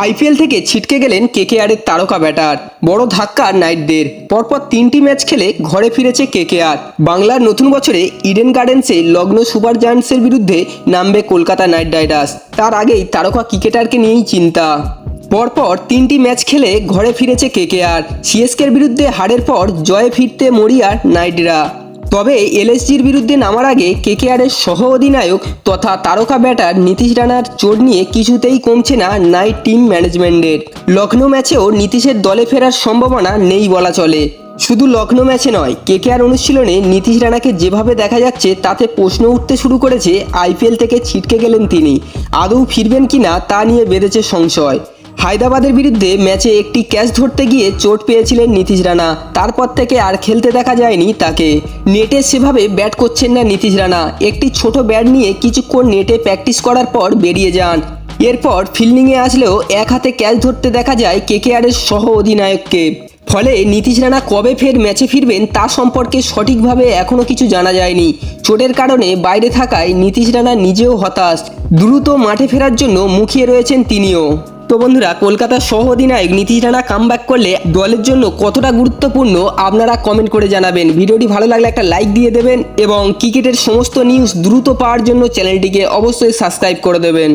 IPL থেকে ছিটকে গেলেন কেকেআরের তারকা ব্যাটার। বড় ধাক্কা নাইটদের। পরপর 3টি ম্যাচ খেলে ঘরে ফিরেছে কেকেআর। বাংলার নতুন বছরে ইডেন গার্ডেন্সে লগ্ন সুপার জায়ান্টসের বিরুদ্ধে নামবে কলকাতা নাইট রাইডার্স। তার আগেই তারকা ক্রিকেটারকে নিয়েই চিন্তা। পরপর 3টি ম্যাচ খেলে ঘরে ফিরেছে কেকেআর। সিএসকের বিরুদ্ধে হারের পর জয়ে ফিরতে মরিয়া নাইটরা। তবে এলএসজির বিরুদ্ধে নামার আগে কেকেআরের সহ অধিনায়ক তথা তারকা ব্যাটার নীতিশ রানার চোট নিয়ে কিছুতেই কমছে না নাইট টিম ম্যানেজমেন্টের। লখনৌ ম্যাচেও নীতিশের দলে ফেরার সম্ভাবনা নেই বলা চলে। শুধু লখনৌ ম্যাচে নয়, কেকেআর অনুশীলনে নীতিশ রানাকে যেভাবে দেখা যাচ্ছে তাতে প্রশ্ন উঠতে শুরু করেছে আইপিএল থেকে ছিটকে গেলেন তিনি আদৌ ফিরবেন কিনা তা নিয়ে বেঁধেছে সংশয়। হায়দ্রাবাদের বিরুদ্ধে ম্যাচে একটি ক্যাচ ধরতে গিয়ে চোট পেয়েছিলেন নীতিশ রানা। তারপর থেকে আর খেলতে দেখা যায়নি তাকে। নেটে সেভাবে ব্যাট করছেন না নীতিশ রানা। একটি ছোট ব্যাট নিয়ে কিছুক্ষণ নেটে প্র্যাকটিস করার পর বেরিয়ে যান। এরপর ফিল্ডিংয়ে আসলেও এক হাতে ক্যাচ ধরতে দেখা যায় কেকেআরের সহ অধিনায়ককে। ফলে নীতিশ রানা কবে ফের ম্যাচে ফিরবেন তা সম্পর্কে সঠিকভাবে এখনও কিছু জানা যায়নি। চোটের কারণে বাইরে থাকায় নীতিশ রানা নিজেও হতাশ। দ্রুত মাঠে ফেরার জন্য মুখিয়ে রয়েছেন তিনিও। তো বন্ধুরা, কলকাতার সহ অধিনায়ক নীতিশ রানা কামব্যাক করলে দলের জন্য কতটা গুরুত্বপূর্ণ আপনারা কমেন্ট করে জানাবেন। ভিডিওটি ভালো লাগলে একটা লাইক দিয়ে দেবেন এবং ক্রিকেটের সমস্ত নিউজ দ্রুত পাওয়ার জন্য চ্যানেলটিকে অবশ্যই সাবস্ক্রাইব করে দেবেন।